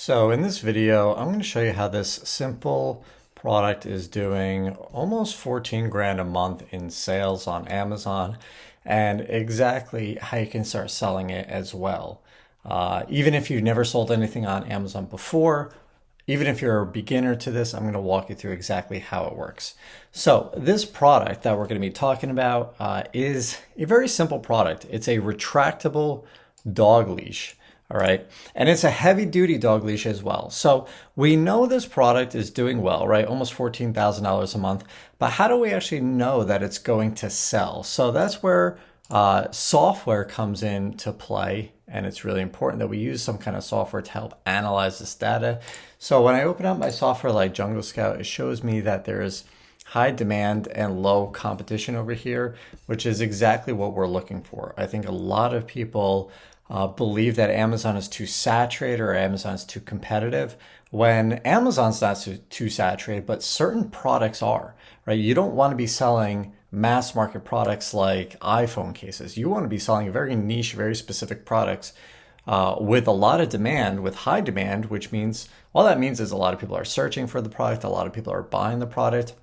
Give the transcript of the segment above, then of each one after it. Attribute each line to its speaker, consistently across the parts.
Speaker 1: So in this video, I'm going to show you how this simple product is doing almost 14 grand a month in sales on Amazon and exactly how you can start selling it as well. Even if you've never sold anything on Amazon before, even if you're a beginner to this, I'm going to walk you through exactly how it works. So this product that we're going to be talking about is a very simple product. It's a retractable dog leash. All right. And it's a heavy duty dog leash as well. So we know this product is doing well, right? Almost $14,000 a month. But how do we actually know that it's going to sell? So that's where software comes into play. And it's really important that we use some kind of software to help analyze this data. So when I open up my software like Jungle Scout, it shows me that there's high demand and low competition over here, which is exactly what we're looking for. I think a lot of people believe that Amazon is too saturated or Amazon is too competitive when Amazon's not too saturated, but certain products are, right? You don't want to be selling mass market products like iPhone cases. You want to be selling very niche, very specific products with a lot of demand, with high demand, which means, all that means is a lot of people are searching for the product, a lot of people are buying the product,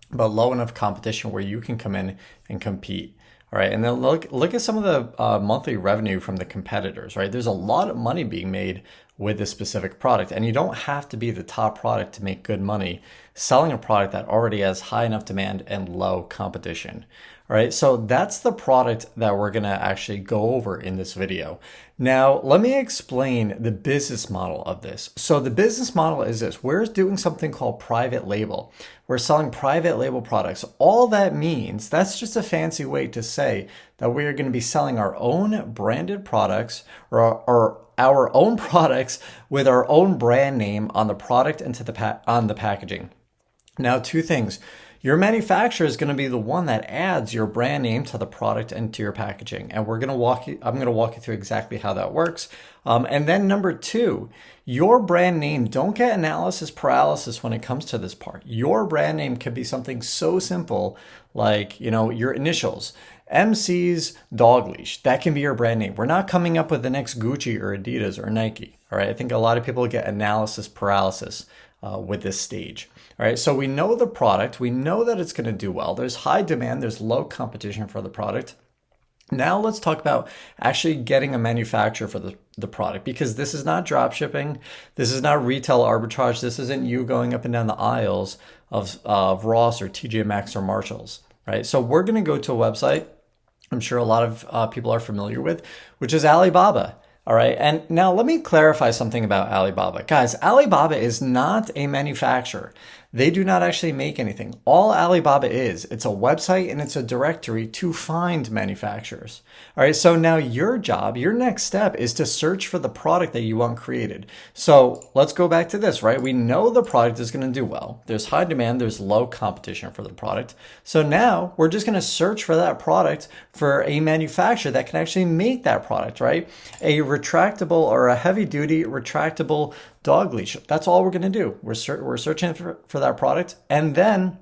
Speaker 1: but low enough competition where you can come in and compete. All right, and then look at some of the monthly revenue from the competitors, right? There's a lot of money being made with this specific product, and you don't have to be the top product to make good money selling a product that already has high enough demand and low competition. All right, so that's the product that we're gonna actually go over in this video. Now, let me explain the business model of this. So the business model is this: we're doing something called private label. We're selling private label products. All that means, that's just a fancy way to say that we are gonna be selling our own branded products or our own products with our own brand name on the product and on the packaging. Now, two things. Your manufacturer is going to be the one that adds your brand name to the product and to your packaging. And I'm going to walk you through exactly how that works. And then number two, your brand name, don't get analysis paralysis when it comes to this part. Your brand name could be something so simple like, your initials. MC's dog leash. That can be your brand name. We're not coming up with the next Gucci or Adidas or Nike. All right. I think a lot of people get analysis paralysis with this stage. All right, so we know the product, we know that it's going to do well. There's high demand, there's low competition for the product. Now let's talk about actually getting a manufacturer for the product, because this is not drop shipping, this is not retail arbitrage, this isn't you going up and down the aisles of Ross or TJ Maxx or Marshalls, right? So we're going to go to a website I'm sure a lot of people are familiar with, which is Alibaba. All right, and now let me clarify something about Alibaba. Guys, Alibaba is not a manufacturer. They do not actually make anything. All Alibaba is, it's a website and it's a directory to find manufacturers. All right, so now your job, your next step is to search for the product that you want created. So let's go back to this, right? We know the product is going to do well. There's high demand, there's low competition for the product. So now we're just going to search for that product for a manufacturer that can actually make that product, right? A retractable or a heavy duty retractable dog leash. That's all we're going to do. We're searching for that product. And then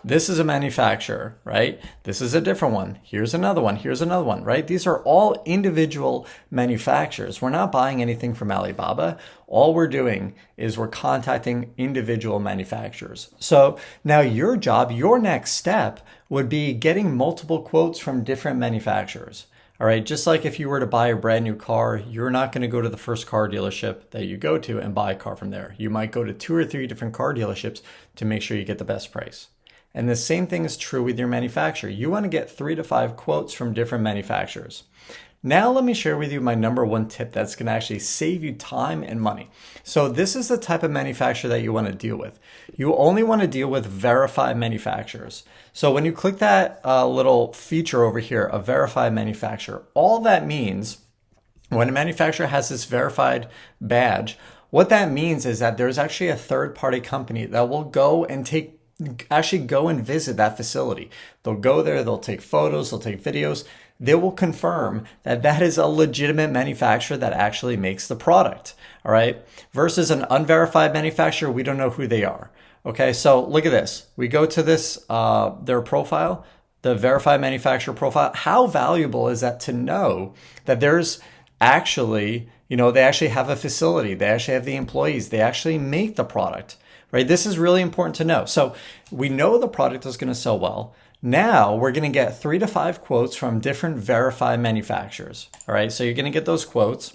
Speaker 1: this is a manufacturer, right? This is a different one. Here's another one. Here's another one, right? These are all individual manufacturers. We're not buying anything from Alibaba. All we're doing is we're contacting individual manufacturers. So now your job, your next step would be getting multiple quotes from different manufacturers. All right, just like if you were to buy a brand new car, you're not going to go to the first car dealership that you go to and buy a car from there. You might go to 2 or 3 different car dealerships to make sure you get the best price. And the same thing is true with your manufacturer. You want to get 3 to 5 quotes from different manufacturers. Now let me share with you my number one tip that's going to actually save you time and money. So this is the type of manufacturer that you want to deal with. You only want to deal with verified manufacturers. So when you click that little feature over here, a verified manufacturer, all that means when a manufacturer has this verified badge, what that means is that there's actually a third-party company that will go and go and visit that facility. They'll go there, they'll take photos, they'll take videos. They will confirm that that is a legitimate manufacturer that actually makes the product, all right? Versus an unverified manufacturer, we don't know who they are. Okay, so look at this. We go to this, their profile, the verified manufacturer profile. How valuable is that to know that there's actually They actually have a facility. They actually have the employees. They actually make the product, right? This is really important to know. So we know the product is going to sell well. Now we're going to get 3 to 5 quotes from different verified manufacturers. All right. So you're going to get those quotes.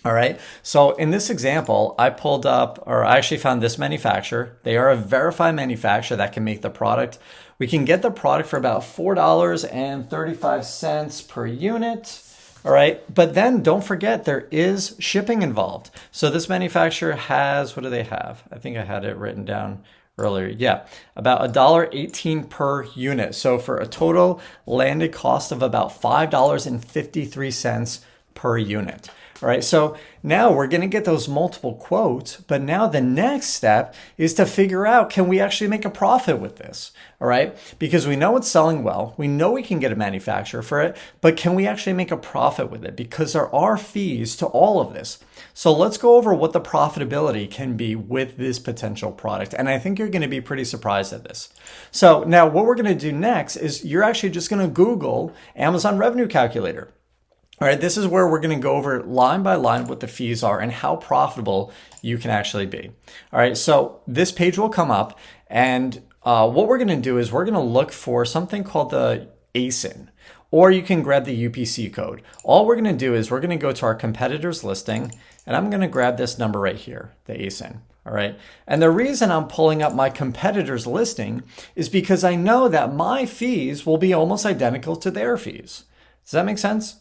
Speaker 1: All right. So in this example, I pulled up, or I actually found this manufacturer. They are a verified manufacturer that can make the product. We can get the product for about $4.35 per unit. All right. But then don't forget there is shipping involved. So this manufacturer has, what do they have? I think I had it written down earlier. Yeah, about $1.18 per unit. So for a total landed cost of about $5.53 per unit. All right, so now we're going to get those multiple quotes, but now the next step is to figure out, can we actually make a profit with this? All right, because we know it's selling well. We know we can get a manufacturer for it, but can we actually make a profit with it? Because there are fees to all of this. So let's go over what the profitability can be with this potential product. And I think you're going to be pretty surprised at this. So now what we're going to do next is you're actually just going to Google Amazon Revenue Calculator. All right, this is where we're going to go over line by line what the fees are and how profitable you can actually be. All right, so this page will come up, and what we're going to do is we're going to look for something called the ASIN, or you can grab the UPC code. All we're going to do is we're going to go to our competitors listing, and I'm going to grab this number right here, the ASIN. All right. And the reason I'm pulling up my competitors listing is because I know that my fees will be almost identical to their fees. Does that make sense?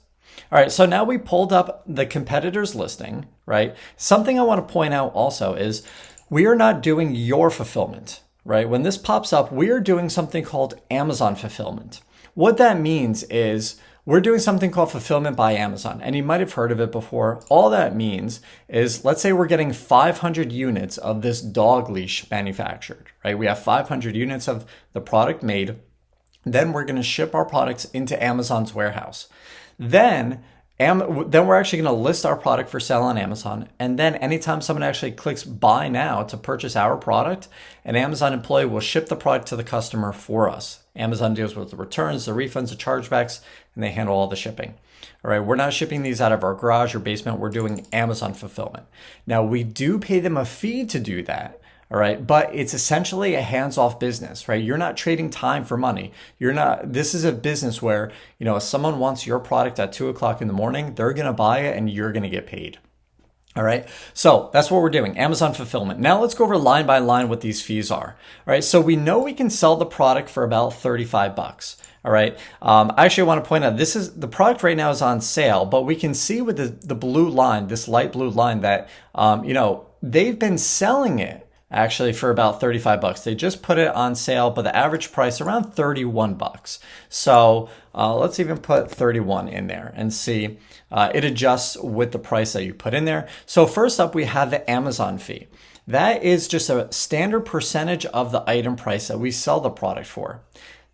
Speaker 1: All right, so now we pulled up the competitors listing, right? Something I want to point out also is we are not doing your fulfillment, right? When this pops up, we are doing something called Amazon fulfillment. What that means is we're doing something called fulfillment by Amazon, and you might have heard of it before. All that means is, let's say we're getting 500 units of this dog leash manufactured, right? We have 500 units of the product made. Then we're going to ship our products into Amazon's warehouse. Then we're actually going to list our product for sale on Amazon. And then anytime someone actually clicks buy now to purchase our product, an Amazon employee will ship the product to the customer for us. Amazon deals with the returns, the refunds, the chargebacks, and they handle all the shipping. All right, we're not shipping these out of our garage or basement. We're doing Amazon fulfillment. Now, we do pay them a fee to do that. All right. But it's essentially a hands-off business, right? You're not trading time for money. This is a business where, if someone wants your product at 2:00 in the morning, they're going to buy it and you're going to get paid. All right. So that's what we're doing. Amazon fulfillment. Now let's go over line by line what these fees are. All right. So we know we can sell the product for about $35. All right. I actually want to point out the product right now is on sale, but we can see with the blue line, this light blue line that, they've been selling it actually for about $35. They just put it on sale, but the average price around $31. So let's even put 31 in there and see. It adjusts with the price that you put in there. So first up, we have the Amazon fee. That is just a standard percentage of the item price that we sell the product for.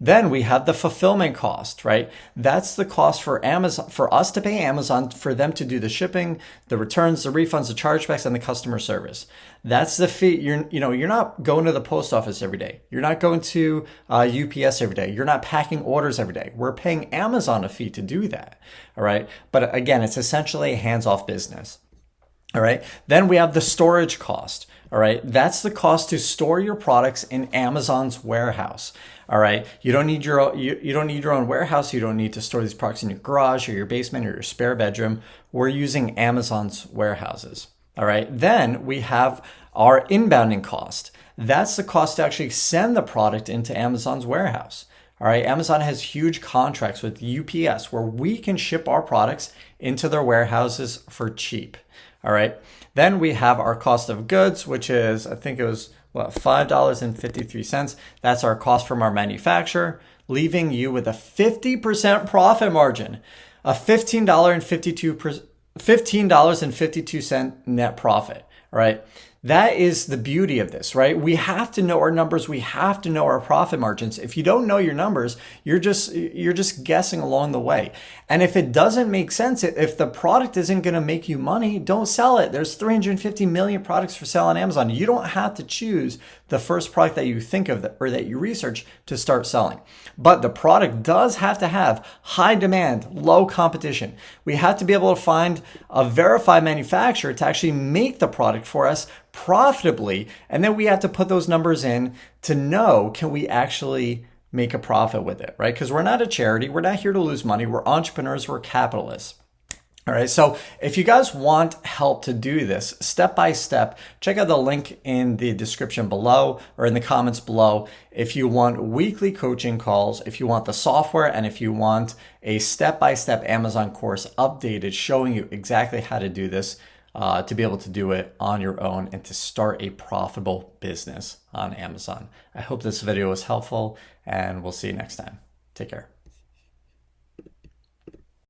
Speaker 1: Then we have the fulfillment cost, right? That's the cost for Amazon, for us to pay Amazon for them to do the shipping, the returns, the refunds, the chargebacks, and the customer service. That's the fee. You're not going to the post office every day. You're not going to UPS every day. You're not packing orders every day. We're paying Amazon a fee to do that. All right. But again, it's essentially a hands-off business. All right. Then we have the storage cost. All right. That's the cost to store your products in Amazon's warehouse. All right. You don't need your own warehouse. You don't need to store these products in your garage or your basement or your spare bedroom. We're using Amazon's warehouses. All right. Then we have our inbounding cost. That's the cost to actually send the product into Amazon's warehouse. All right. Amazon has huge contracts with UPS where we can ship our products into their warehouses for cheap. All right. Then we have our cost of goods, which is, I think it was $5.53. That's our cost from our manufacturer, leaving you with a 50% profit margin, a $15.52 net profit. All right. That is the beauty of this, right? We have to know our numbers. We have to know our profit margins. If you don't know your numbers, you're just guessing along the way. And if it doesn't make sense, if the product isn't going to make you money, don't sell it. There's 350 million products for sale on Amazon. You don't have to choose the first product that you think of or that you research to start selling. But the product does have to have high demand, low competition. We have to be able to find a verified manufacturer to actually make the product for us profitably. And then we have to put those numbers in to know, can we actually make a profit with it, right? Because we're not a charity. We're not here to lose money. We're entrepreneurs. We're capitalists. All right, so if you guys want help to do this step by step, check out the link in the description below or in the comments below. If you want weekly coaching calls, if you want the software, and if you want a step-by-step Amazon course updated showing you exactly how to do this, to be able to do it on your own and to start a profitable business on Amazon. I hope this video was helpful, and we'll see you next time. Take care.